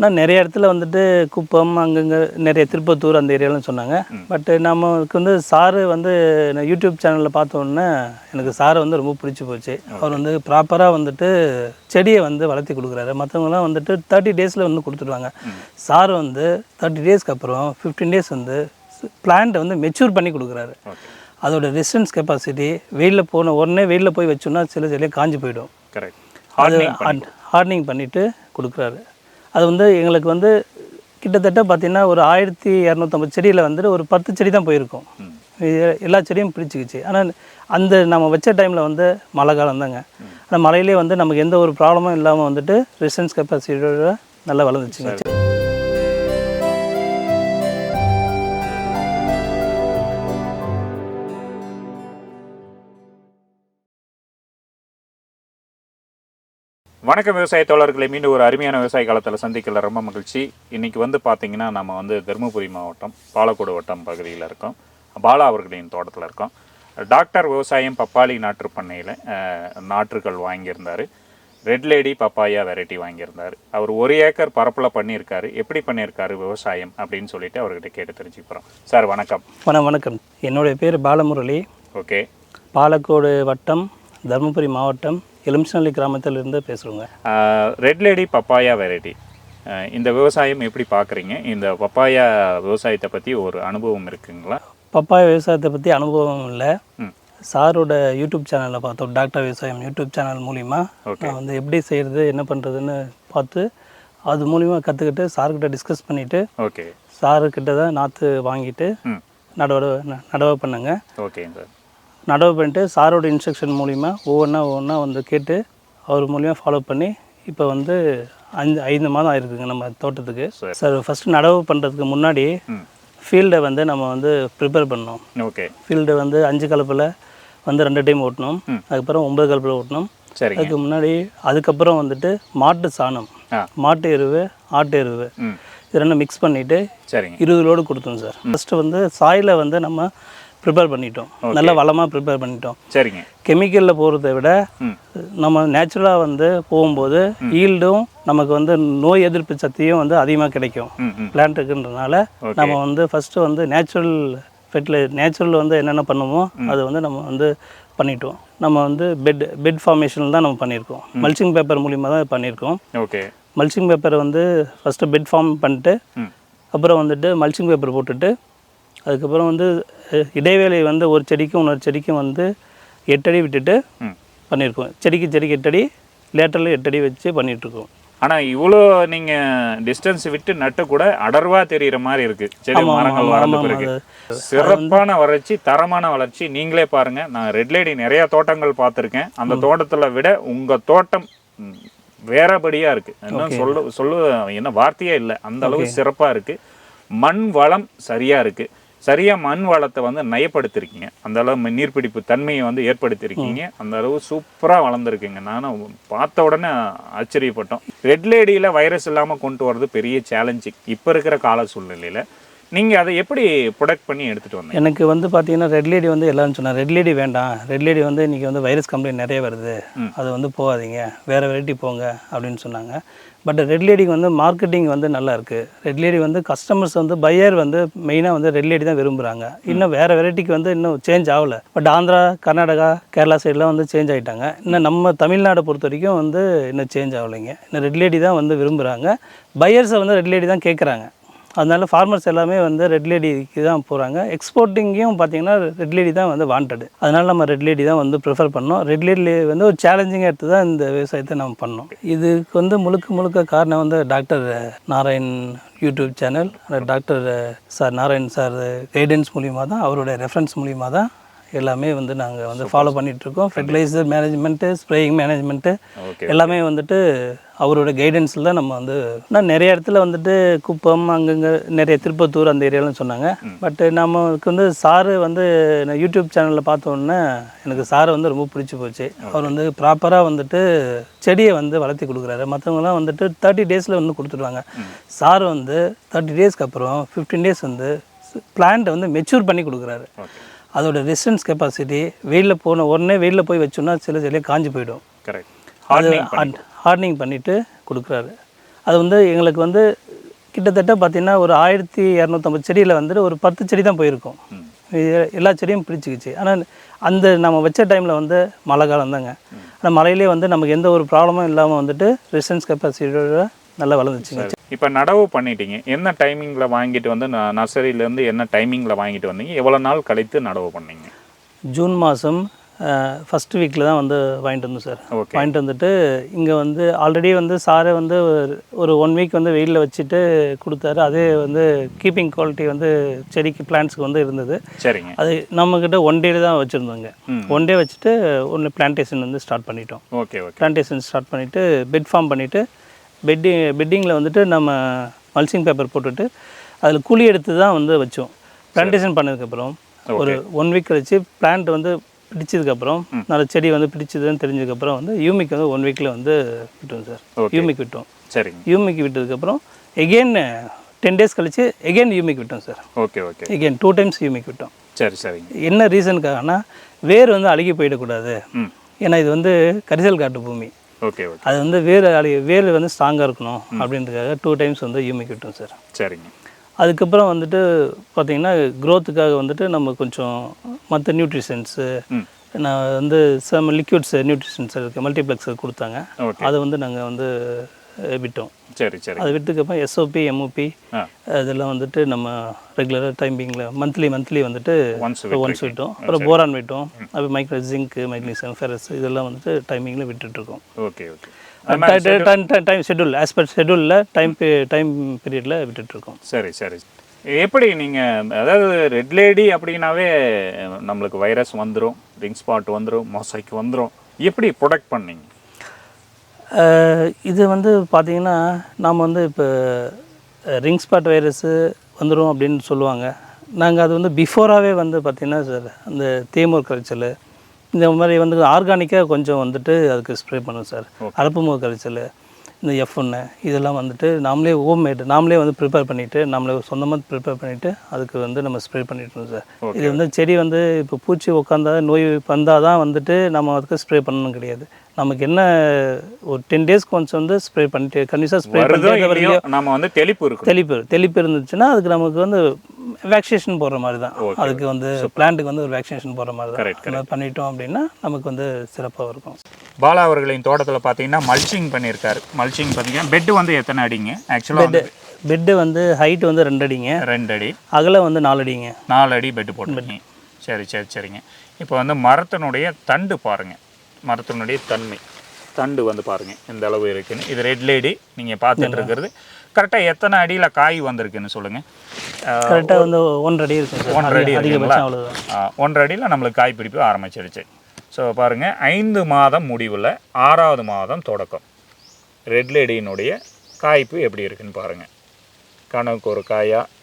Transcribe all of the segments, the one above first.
நான் நிறைய இடத்துல வந்துட்டு குப்பம் அங்கங்கே நிறைய திருப்பத்தூர் அந்த ஏரியாலாம் சொன்னாங்க. பட் நமக்கு வந்து சாரு வந்து நான் யூடியூப் சேனலில் பார்த்தோன்னே எனக்கு சாரை வந்து ரொம்ப பிடிச்சி போச்சு. அவர் வந்து ப்ராப்பராக வந்துட்டு செடியை வந்து வளர்த்தி கொடுக்குறாரு. மற்றவங்களாம் வந்துட்டு 30 டேஸில் வந்து கொடுத்துருவாங்க. சார் வந்து 30 டேஸ்க்கு அப்புறம் 15 டேஸ் வந்து பிளான்ட்டை வந்து மெச்சூர் பண்ணி கொடுக்குறாரு. அதோட ரெசிஸ்டன்ஸ் கெப்பாசிட்டி வெயிலில் போன உடனே வெயிலில் போய் வச்சோன்னா சில செடியாக காஞ்சி போயிடும். அது ஹார்டனிங் பண்ணிவிட்டு கொடுக்குறாரு. அது வந்து எங்களுக்கு வந்து கிட்டத்தட்ட பார்த்திங்கன்னா ஒரு 1250 செடியில் வந்துட்டு ஒரு 10 செடி தான் போயிருக்கும். எல்லா செடியும் பிடிச்சிக்கிச்சு. ஆனால் அந்த நம்ம வச்ச டைமில் வந்து மழை காலம் தாங்க. ஆனால் மழையிலே வந்து நமக்கு எந்த ஒரு ப்ராப்ளமும் இல்லாமல் வந்துட்டு ரெசிஸ்டன்ஸ் கெப்பாசிட்டியோட நல்லா வளர்ந்துச்சுங்க. வணக்கம் விவசாய தோழர்களை, மீண்டும் ஒரு அருமையான விவசாய காலத்தில் சந்திக்கல ரொம்ப மகிழ்ச்சி. இன்றைக்கி வந்து பார்த்திங்கன்னா நம்ம வந்து தருமபுரி மாவட்டம் பாலக்கோடு வட்டம் பகுதியில் இருக்கோம். பாலா அவர்களின் தோட்டத்தில் இருக்கோம். டாக்டர் விவசாயம் பப்பாளி நாற்று பண்ணையில் நாற்றுகள் வாங்கியிருந்தார். ரெட் லேடி பப்பாயா வெரைட்டி வாங்கியிருந்தார். அவர் 1 ஏக்கர் பரப்பில் பண்ணியிருக்காரு. எப்படி பண்ணியிருக்காரு விவசாயம் அப்படின்னு சொல்லிட்டு அவர்கிட்ட கேட்டு தெரிஞ்சுக்கிறோம். சார் வணக்கம். வணக்கம். என்னுடைய பேர் பாலமுரளி. ஓகே. பாலக்கோடு வட்டம் தருமபுரி மாவட்டம் எலுமிச்சநல்லி கிராமத்திலிருந்து பேசுகிறோங்க. ரெட் லேடி பப்பாயா வெரைட்டி இந்த விவசாயம் எப்படி பார்க்குறீங்க? இந்த பப்பாயா விவசாயத்தை பற்றி ஒரு அனுபவம் இருக்குங்களா? பப்பாயா விவசாயத்தை பற்றி அனுபவம் இல்லை. சாரோட யூடியூப் சேனலில் பார்த்தோம். டாக்டர் விவசாயம் யூடியூப் சேனல் மூலிமா நான் வந்து எப்படி செய்கிறது என்ன பண்ணுறதுன்னு பார்த்து அது மூலிமா கற்றுக்கிட்டு சார்கிட்ட டிஸ்கஸ் பண்ணிவிட்டு சாருக்கிட்ட தான் நாற்று வாங்கிட்டு நடவு பண்ணுங்க. Okay sir. நடவு பண்ணிட்டு சாரோட இன்ஸ்ட்ரக்ஷன் மூலிமா ஒவ்வொன்றா வந்து கேட்டு அவர் மூலிமா ஃபாலோ பண்ணி இப்போ வந்து 5 மாதம் ஆயிருக்குங்க நம்ம தோட்டத்துக்கு. சார் ஃபஸ்ட்டு நடவு பண்ணுறதுக்கு முன்னாடி ஃபீல்டை வந்து நம்ம வந்து ப்ரிப்பேர் பண்ணோம். ஓகே. ஃபீல்டு வந்து 5 கலப்பில் வந்து 2 டைம் ஓட்டணும். அதுக்கப்புறம் 9 கலப்பில் ஓட்டணும். அதுக்கு முன்னாடி அதுக்கப்புறம் வந்துட்டு மாட்டு சாணம், மாட்டு எருவு, ஆட்டு எருவு இது 2 மிக்ஸ் பண்ணிவிட்டு 20 லோடு கொடுத்தோம் சார். ஃபஸ்ட்டு வந்து சாயிலை வந்து நம்ம ப்ரிப்பேர் பண்ணிட்டோம். நல்லா வளமாக ப்ரிப்பேர் பண்ணிட்டோம். சரிங்க. கெமிக்கலில் போகிறத விட நம்ம நேச்சுரலாக வந்து போகும்போது ஈல்டும் நமக்கு வந்து நோய் எதிர்ப்பு சக்தியும் வந்து அதிகமாக கிடைக்கும் பிளான்ட்டுக்குன்றதுனால நம்ம வந்து ஃபஸ்ட்டு வந்து நேச்சுரல் வந்து என்னென்ன பண்ணுமோ அது வந்து நம்ம வந்து பண்ணிட்டோம். நம்ம வந்து பெட் ஃபார்மேஷனில் தான் நம்ம பண்ணியிருக்கோம். மல்ச்சிங் பேப்பர் மூலிமா தான் பண்ணியிருக்கோம். ஓகே. மல்ச்சிங் பேப்பரை வந்து ஃபஸ்ட்டு பெட் ஃபார்ம் பண்ணிட்டு அப்புறம் வந்துட்டு மல்ச்சிங் பேப்பர் போட்டுட்டு அதுக்கப்புறம் வந்து இடைவேளை வந்து ஒரு செடிக்கும் இன்னொரு செடிக்கும் வந்து 8 அடி விட்டுட்டு பண்ணியிருக்கோம். செடிக்கு 8 அடி, லேட்டரில் 8 அடி வச்சு பண்ணிகிட்ருக்கோம். ஆனால் இவ்வளோ நீங்கள் டிஸ்டன்ஸ் விட்டு நட்டு கூட அடர்வாக தெரிகிற மாதிரி இருக்குது. செடி மரங்கள் வளர்ந்த பிறகு சிறப்பான வளர்ச்சி, தரமான வளர்ச்சி. நீங்களே பாருங்கள், நான் ரெட் லேடி நிறையா தோட்டங்கள் பார்த்துருக்கேன். அந்த தோட்டத்தில் விட உங்கள் தோட்டம் வேறபடியாக இருக்குது. இன்னும் சொல்ல என்ன வார்த்தையே இல்லை, அந்த அளவு சிறப்பாக இருக்குது. மண் வளம் சரியாக இருக்குது. சரியாக மண் வளத்தை வந்து நயப்படுத்திருக்கீங்க. அந்த அளவு நீர்பிடிப்பு தன்மையை வந்து ஏற்படுத்தியிருக்கீங்க. அந்த அளவு சூப்பராக வளர்ந்துருக்குங்க. நானும் பார்த்த உடனே ஆச்சரியப்பட்டோம். ரெட் லேடியில் வைரஸ் இல்லாமல் கொண்டு வரது பெரிய சேலஞ்சிங் இப்போ இருக்கிற கால சூழ்நிலையில். நீங்கள் அதை எப்படி ப்ரொடக்ட் பண்ணி எடுத்துகிட்டு வந்தீங்க? எனக்கு வந்து பார்த்தீங்கன்னா ரெட் லேடி வந்து எல்லாரும் சொன்னாங்க ரெட் லேடி வேண்டாம், ரெட் லேடி வந்து இன்றைக்கி வந்து வைரஸ் கம்ப்ளைண்ட் நிறைய வருது, அது வந்து போகாதீங்க, வேறு வெரைட்டி போங்க அப்படின்னு சொன்னாங்க. பட் ரெட் லேடிக்கு வந்து மார்க்கெட்டிங் வந்து நல்லா இருக்குது. ரெட் லேடி வந்து கஸ்டமர்ஸ் வந்து பையர் வந்து மெயினாக வந்து ரெட் லேடி தான் விரும்புகிறாங்க. இன்னும் வேறு வெரைட்டிக்கு வந்து இன்னும் சேஞ்ச் ஆகலை. பட் ஆந்திரா, கர்நாடகா, கேரளா சைடெலாம் வந்து சேஞ்ச் ஆகிட்டாங்க. இன்னும் நம்ம தமிழ்நாடை பொறுத்த வரைக்கும் வந்து இன்னும் சேஞ்ச் ஆகலைங்க. இன்னும் ரெட் லேடி தான் வந்து விரும்புகிறாங்க. பையர்ஸை வந்து ரெட் லேடி தான் கேட்குறாங்க. அதனால ஃபார்மர்ஸ் எல்லாமே வந்து ரெட் லேடிக்கு தான் போகிறாங்க. எக்ஸ்போர்ட்டிங்கையும் பார்த்தீங்கன்னா ரெட் லேடி தான் வந்து வாண்டடு. அதனால் நம்ம ரெட் லேடி தான் வந்து ப்ரிஃபர் பண்ணோம். ரெட் லேடி வந்து ஒரு சேலஞ்சிங்காக எடுத்து தான் இந்த விவசாயத்தை நம்ம பண்ணோம். இதுக்கு வந்து முழுக்க காரணம் வந்து doctor Narayan YouTube channel. Doctor Narayan sir guidance மூலிமா தான், அவருடைய ரெஃபரன்ஸ் மூலிமா தான் எல்லாமே வந்து நாங்கள் வந்து ஃபாலோ பண்ணிகிட்ருக்கோம். ஃபெர்டிலைசர் மேனேஜ்மெண்ட்டு, ஸ்ப்ரேயிங் மேனேஜ்மெண்ட்டு எல்லாமே வந்துட்டு அவரோட கைடன்ஸில் தான் நம்ம வந்து நான் நிறைய இடத்துல வந்துட்டு குப்பம் அங்கங்கே நிறைய திருப்பத்தூர் அந்த ஏரியாலாம் சொன்னாங்க. பட் நமக்கு வந்து சாரு வந்து நான் யூடியூப் சேனலில் பார்த்தோன்னே எனக்கு சாரை வந்து ரொம்ப பிடிச்சி போச்சு. அவர் வந்து ப்ராப்பராக வந்துட்டு செடியை வந்து வளர்த்தி கொடுக்குறாரு. மற்றவங்களாம் வந்துட்டு 30 டேஸில் வந்து கொடுத்துருவாங்க. சார் வந்து 30 டேஸ்க்கு அப்புறம் 15 டேஸ் வந்து பிளான்ட்டை வந்து மெச்சூர் பண்ணி கொடுக்குறாரு. அதோட ரெசிஸ்டன்ஸ் கெப்பாசிட்டி வெயிலில் போன உடனே வெயிலில் போய் வச்சோன்னா சில செடியாக காஞ்சி போயிடும். அது ஹார்டனிங் பண்ணிவிட்டு கொடுக்குறாரு. அது வந்து எங்களுக்கு வந்து கிட்டத்தட்ட பார்த்திங்கன்னா ஒரு 1250 செடியில் வந்துட்டு ஒரு 10 செடி தான் போயிருக்கும். எல்லா செடியும் பிடிச்சிக்கிச்சு. ஆனால் அந்த நம்ம வச்ச டைமில் வந்து மழை காலம் தாங்க. ஆனால் மழையிலே வந்து நமக்கு எந்த ஒரு ப்ராப்ளமும் இல்லாமல் வந்துட்டு ரெசிஸ்டன்ஸ் கெப்பாசிட்டியோட நல்லா வளர்ந்துச்சுங்க. இப்போ நடவு பண்ணிட்டீங்க, என்ன டைமிங்கில் வாங்கிட்டு வந்து நர்சரியிலேருந்து என்ன டைமிங்கில் வாங்கிட்டு வந்தீங்க, எவ்வளோ நாள் கழித்து நடவு பண்ணீங்க? ஜூன் மாதம் ஃபஸ்ட்டு வீக்கில் தான் வந்து வாங்கிட்டு வந்தோம் சார். வாங்கிட்டு வந்துட்டு இங்கே வந்து ஆல்ரெடி வந்து சாரை வந்து ஒரு 1 வீக் வந்து வெயிலில் வச்சுட்டு கொடுத்தாரு. அதே வந்து கீப்பிங் குவாலிட்டி வந்து செடிக்கு பிளான்ட்ஸுக்கு வந்து இருந்தது. சரிங்க. அது நம்மக்கிட்ட 1 டே தான் வச்சுருந்தோங்க. 1 டே வச்சுட்டு ஒன்று பிளான்டேஷன் வந்து ஸ்டார்ட் பண்ணிட்டோம். ஓகே. பிளான்டேஷன் ஸ்டார்ட் பண்ணிவிட்டு பெட் ஃபார்ம் பண்ணிவிட்டு பெட்டிங்கில் வந்துட்டு நம்ம மல்சிங் பேப்பர் போட்டுட்டு அதில் குழி எடுத்து தான் வந்து வச்சோம். பிளான்டேஷன் பண்ணதுக்கப்புறம் ஒரு 1 வீக் கழிச்சு பிளான்ட் வந்து பிடிச்சதுக்கப்புறம் நல்ல செடி வந்து பிடிச்சதுன்னு தெரிஞ்சதுக்கப்புறம் வந்து யூமிக் வந்து 1 வீக்கில் வந்து விட்டோம் சார். யூமிக் விட்டோம். சரிங்க. யூமிக் விட்டதுக்கப்புறம் எகெயின் 10 டேஸ் கழிச்சு எகெயின் யூமிக் விட்டோம் சார். ஓகே. எகெயின் 2 டைம்ஸ் யூமிக் விட்டோம். சரிங்க. என்ன ரீசனுக்காகனா வேர் வந்து அழுகி போயிடக்கூடாது. ஏன்னா இது வந்து கரிசல் காட்டு பூமி. ஓகே. அது வந்து வேர் வந்து ஸ்ட்ராங்காக இருக்கணும் அப்படின்றதுக்காக 2 டைம்ஸ் வந்து யூமிக் விட்டோம் சார். சரிங்க. அதுக்கப்புறம் வந்துட்டு பார்த்திங்கன்னா க்ரோத்துக்காக வந்துட்டு நம்ம கொஞ்சம் மற்ற நியூட்ரிஷன்ஸு நான் வந்து சம் லிக்விட்ஸ் நியூட்ரிஷன்ஸ் இருக்குது, மல்டிப்ளெக்ஸ் கொடுத்தாங்க. அதை வந்து நாங்கள் வந்து விட்டோம். சரி. அது விட்டுக்கப்புறம் எஸ்ஓபி எம்ஓபி இதெல்லாம் வந்துட்டு நம்ம ரெகுலராக டைமிங்கில் மந்த்லி வந்துட்டு ஒன்ஸ் விட்டோம். அப்புறம் போரான் விட்டோம். அப்புறம் மைக்ரோ ஜிங்க், மெக்னீசியம், ஃபெரஸ் இதெல்லாம் வந்துட்டு டைமிங்கில் விட்டுட்ருக்கோம். Okay. Time schedule as per ஷெட்யூலில் டைம் பீரியடில் விட்டுட்ருக்கோம். சரி. எப்படி நீங்கள், அதாவது ரெட் லேடி அப்படின்னாவே நம்மளுக்கு வைரஸ் வந்துடும், ரிங் ஸ்பாட் வந்துடும், மொசைக் வந்துடும், எப்படி ப்ரொடெக்ட் பண்ணீங்க? இது வந்து பார்த்திங்கன்னா நாம் வந்து இப்போ ரிங் ஸ்பாட் வைரஸு வந்துடும் அப்படின்னு சொல்லுவாங்க. நாங்கள் அது வந்து பிஃபோராகவே வந்து பார்த்திங்கன்னா சார் அந்த தேமூர் கரைச்சல் இந்த மாதிரி வந்து ஆர்கானிக்காக கொஞ்சம் வந்துட்டு அதுக்கு ஸ்ப்ரே பண்ணுவோம் சார். அரப்புமுக கரைச்சல், இந்த F1 இதெல்லாம் வந்துட்டு நாமளே வந்து ப்ரிப்பேர் பண்ணிவிட்டு நம்மளே சொந்தமாக ப்ரிப்பேர் பண்ணிவிட்டு அதுக்கு வந்து நம்ம ஸ்ப்ரே பண்ணிட்டோம் சார். இது வந்து செடி வந்து இப்போ பூச்சி உட்காந்தா நோய் வந்தால் தான் வந்துட்டு நம்ம அதுக்கு ஸ்ப்ரே பண்ணணும் கிடையாது. நமக்கு என்ன ஒரு 10 டேஸ்க்கு ஒன்ஸ் வந்து ஸ்ப்ரே பண்ணிட்டு கண்டிப்பாக ஸ்ப்ரே பண்ணிட்டு நம்ம வந்து தெளிப்பு இருந்துச்சுன்னா அதுக்கு நமக்கு வந்து வேக்சினேஷன் போடுற மாதிரி தான். அதுக்கு வந்து பிளான்ட்டுக்கு வந்து ஒரு வேக்சினேஷன் போடுற மாதிரி தான் பண்ணிட்டோம் அப்படின்னா நமக்கு வந்து சிறப்பாக இருக்கும். பாலா அவர்களின் தோட்டத்தில் பார்த்தீங்கன்னா மல்ச்சிங் பண்ணியிருக்காரு. மல்ச்சிங் பார்த்தீங்கன்னா பெட்டு வந்து எத்தனை அடிங்க? ஆக்சுவலாக பெட்டு வந்து ஹைட் வந்து 2 அடிங்க. 2 அடி. அகலம் வந்து 4 அடிங்க. 4 அடி பெட்டு போட்டுருக்கீங்க. சரிங்க. இப்போ வந்து மரத்தினுடைய தண்டு பாருங்கள், மரத்தினுடைய தண்டு வந்து பாருங்கள் எந்த அளவு இருக்குன்னு. இது ரெட் லேடி நீங்கள் பார்த்துட்டு இருக்கிறது. கரெக்டாக எத்தனை அடியில் காய் வந்திருக்குன்னு சொல்லுங்கள். கரெக்டாக வந்து 1 அடி இருக்கும். 1 அடி இருக்குங்களா? 1 அடியில் நம்மளுக்கு காய் பிடிப்பு ஆரம்பிச்சிருச்சு. ஸோ பாருங்கள், 5 மாதம் முடிவில் 6வது மாதம் தொடக்கம் ரெட் லேடியினுடைய காய்ப்பு எப்படி இருக்குன்னு பாருங்கள். கணக்கு ஒரு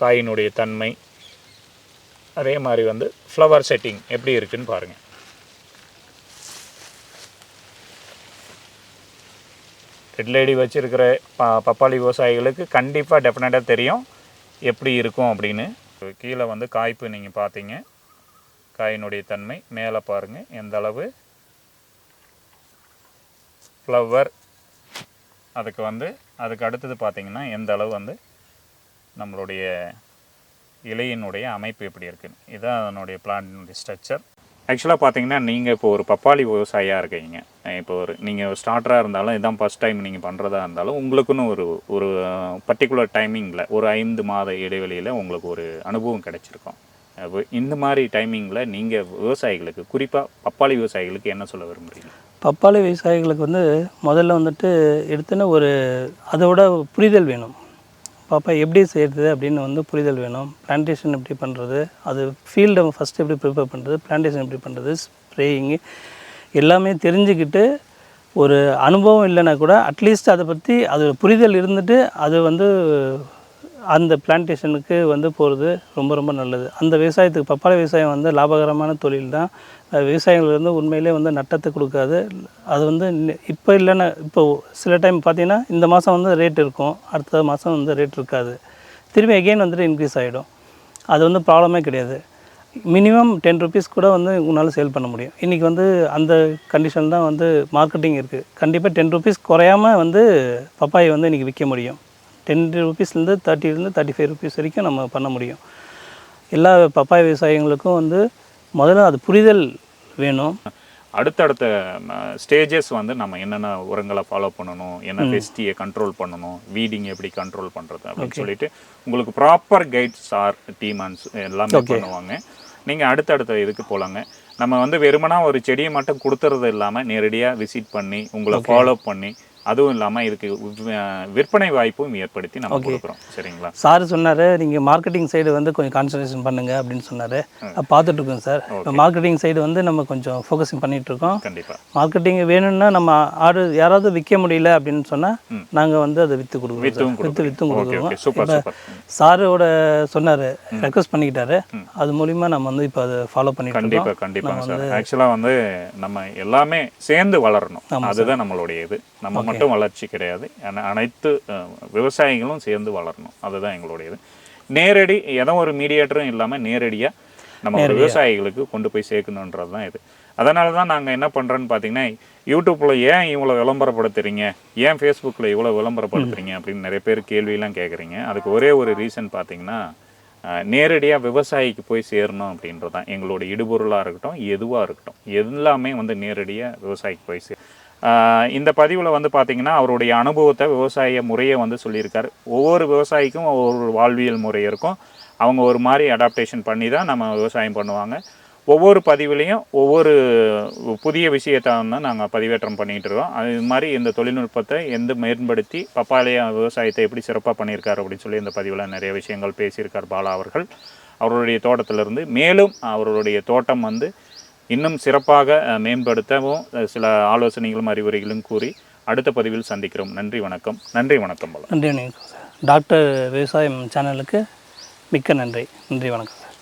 காயினுடைய தன்மை, அதே மாதிரி வந்து ஃப்ளவர் செட்டிங் எப்படி இருக்குன்னு பாருங்கள். ரெட் லேடி வச்சுருக்கிற பப்பாளி விவசாயிகளுக்கு கண்டிப்பாக டெஃபினட்டாக தெரியும் எப்படி இருக்கும் அப்படின்னு. கீழே வந்து காய்ப்பு நீங்கள் பார்த்தீங்க, காயினுடைய தன்மை மேலே பாருங்கள் எந்த அளவு ஃப்ளவர், அதுக்கு அடுத்தது பார்த்திங்கன்னா எந்த அளவு வந்து நம்மளுடைய இலையினுடைய அமைப்பு எப்படி இருக்குன்னு. இதுதான் அதனுடைய பிளான்டினுடைய ஸ்ட்ரக்சர். ஆக்சுவலாக பார்த்தீங்கன்னா நீங்கள் இப்போ ஒரு பப்பாளி விவசாயியாக இருக்கீங்க. இப்போ நீங்கள் ஸ்டார்டராக இருந்தாலும் இதான் ஃபஸ்ட் டைம் நீங்கள் பண்ணுறதா இருந்தாலும் உங்களுக்குன்னு ஒரு பர்டிகுலர் டைமிங்கில் ஒரு 5 மாத இடைவெளியில் உங்களுக்கு ஒரு அனுபவம் கிடைச்சிருக்கும். இந்த மாதிரி டைமிங்கில் நீங்கள் விவசாயிகளுக்கு, குறிப்பாக பப்பாளி விவசாயிகளுக்கு என்ன சொல்ல விரும்புகிறீங்க? பப்பாளி விவசாயிகளுக்கு வந்து முதல்ல வந்துட்டு எடுத்துன்னு அதோட புரிதல் வேணும். பாப்பா எப்படி செய்கிறது அப்படின்னு வந்து புரிதல் வேணும். பிளான்டேஷன் எப்படி பண்ணுறது, அது ஃபீல்டை ஃபஸ்ட்டு எப்படி ப்ரிப்பேர் பண்ணுறது, பிளான்டேஷன் எப்படி பண்ணுறது, ஸ்ப்ரேயிங்கு எல்லாமே தெரிஞ்சுக்கிட்டு ஒரு அனுபவம் இல்லைன்னா கூட அட்லீஸ்ட் அதை பற்றி அது புரிதல் இருந்துட்டு அது வந்து அந்த பிளான்டேஷனுக்கு வந்து போகிறது ரொம்ப ரொம்ப நல்லது. அந்த விவசாயத்துக்கு பப்பாளி விவசாயம் வந்து லாபகரமான தொழில் தான். விவசாயிகள் வந்து உண்மையிலே வந்து நட்டத்தை கொடுக்காது. அது வந்து இப்போ இல்லைன்னா இப்போ சில டைம் பார்த்திங்கன்னா இந்த மாதம் வந்து ரேட் இருக்கும், அடுத்த மாதம் வந்து ரேட் இருக்காது, திரும்பி எகெயின் வந்துட்டு இன்க்ரீஸ் ஆகிடும். அது வந்து ப்ராப்ளமே கிடையாது. மினிமம் 10 ருபீஸ் கூட வந்து உங்களால் சேல் பண்ண முடியும். இன்றைக்கி வந்து அந்த கண்டிஷன் தான் வந்து மார்க்கெட்டிங் இருக்குது. கண்டிப்பாக 10 ருபீஸ் குறையாமல் வந்து பப்பாயை வந்து இன்றைக்கி விற்க முடியும். 10 ருபீஸ்லேருந்து 30லேருந்து 35 ருபீஸ் வரைக்கும் நம்ம பண்ண முடியும். எல்லா பப்பாய் விவசாயிகளுக்கும் வந்து முதல்ல அது புரிதல் வேணும். அடுத்தடுத்த ஸ்டேஜஸ் வந்து நம்ம என்னென்ன உரங்களை ஃபாலோ பண்ணணும், என்ன பெஸ்டியை கண்ட்ரோல் பண்ணணும், வீடிங் எப்படி கண்ட்ரோல் பண்ணுறது அப்படின்னு சொல்லிட்டு உங்களுக்கு ப்ராப்பர் கைட்ஸ் ஆர் டீமன்ஸ் எல்லாமே பண்ணுவாங்க. நீங்கள் அடுத்தடுத்த இதுக்கு போகலாங்க. நம்ம வந்து வெறுமனா ஒரு செடியை மட்டும் கொடுத்துறது இல்லாமல் நேரடியாக விசிட் பண்ணி உங்களை ஃபாலோ பண்ணி அதுவும் இல்லாமல் இதுக்கு விற்பனை வாய்ப்பும் ஏற்படுத்தி நம்ம கொடுக்குறோம். சரிங்களா? சார் சொன்னார் நீங்கள் மார்க்கெட்டிங் சைடு வந்து கொஞ்சம் கான்சன்ட்ரேஷன் பண்ணுங்கள் அப்படின்னு சொன்னார். பார்த்துட்ருக்கோம் சார். இப்போ மார்க்கெட்டிங் சைடு வந்து நம்ம கொஞ்சம் ஃபோக்கஸிங் பண்ணிகிட்ருக்கோம். கண்டிப்பாக மார்க்கெட்டிங் வேணும்னா நம்ம ஆடு யாராவது விற்க முடியல அப்படின்னு சொன்னால் நாங்கள் வந்து அதை விற்று கொடுக்குறோம். விற்றும் கொடுக்குறோம். இப்போ சாரோட சொன்னார், ரெக்வஸ்ட் பண்ணிக்கிட்டாரு. அது மூலிமா நம்ம வந்து இப்போ அதை ஃபாலோ பண்ணிட்டு கண்டிப்பாக சார். ஆக்சுவலாக வந்து நம்ம எல்லாமே சேர்ந்து வளரணும். அதுதான் நம்மளுடைய இது. நம்ம மட்டும் வளர்ச்சி கிடையாது, அனைத்து விவசாயிகளும் சேர்ந்து வளரணும். அதுதான் எங்களுடையது. நேரடி ஏதோ ஒரு மீடியேட்டரும் இல்லாமல் நேரடியாக நம்ம விவசாயிகளுக்கு கொண்டு போய் சேர்க்கணுன்றது தான் இது. அதனால தான் நாங்கள் என்ன பண்ணுறோன்னு பார்த்தீங்கன்னா, யூடியூப்பில் ஏன் இவ்வளோ விளம்பரப்படுத்துறீங்க, ஏன் ஃபேஸ்புக்கில் இவ்வளோ விளம்பரப்படுத்துறீங்க அப்படின்னு நிறைய பேர் கேள்வியெல்லாம் கேட்குறீங்க. அதுக்கு ஒரே ஒரு ரீசன் பார்த்தீங்கன்னா, நேரடியாக விவசாயிக்கு போய் சேரணும் அப்படின்றது தான். எங்களோட இடுபொருளாக இருக்கட்டும், எதுவாக இருக்கட்டும், எல்லாமே வந்து நேரடியாக விவசாயிக்கு போய் இந்த பதிவில் வந்து பார்த்திங்கன்னா அவருடைய அனுபவத்தை, விவசாய முறையை வந்து சொல்லியிருக்காரு. ஒவ்வொரு விவசாயிக்கும் ஒவ்வொரு வாழ்வியல் முறை இருக்கும். அவங்க ஒரு மாதிரி அடாப்டேஷன் பண்ணி தான் நம்ம விவசாயம் பண்ணுவாங்க. ஒவ்வொரு பதிவுலேயும் ஒவ்வொரு புதிய விஷயத்தை வந்து நாங்கள் பதிவேற்றம் பண்ணிகிட்டு இருக்கோம். அது மாதிரி இந்த தொழில்நுட்பத்தை மேம்படுத்தி பப்பாளிய விவசாயத்தை எப்படி சிறப்பாக பண்ணியிருக்காரு அப்படின்னு சொல்லி இந்த பதிவில் நிறைய விஷயங்கள் பேசியிருக்கார் பாலா அவர்கள். அவருடைய தோட்டத்திலிருந்து மேலும் அவருடைய தோட்டம் வந்து இன்னும் சிறப்பாக மேம்படுத்தவும் சில ஆலோசனைகளும் அறிவுரைகளும் கூறி அடுத்த பதிவில் சந்திக்கிறோம். நன்றி வணக்கம். நன்றி வணக்கம் பாலா. நன்றி வணக்கம் சார். டாக்டர் விவசாயம் சேனலுக்கு மிக்க நன்றி. நன்றி வணக்கம் சார்.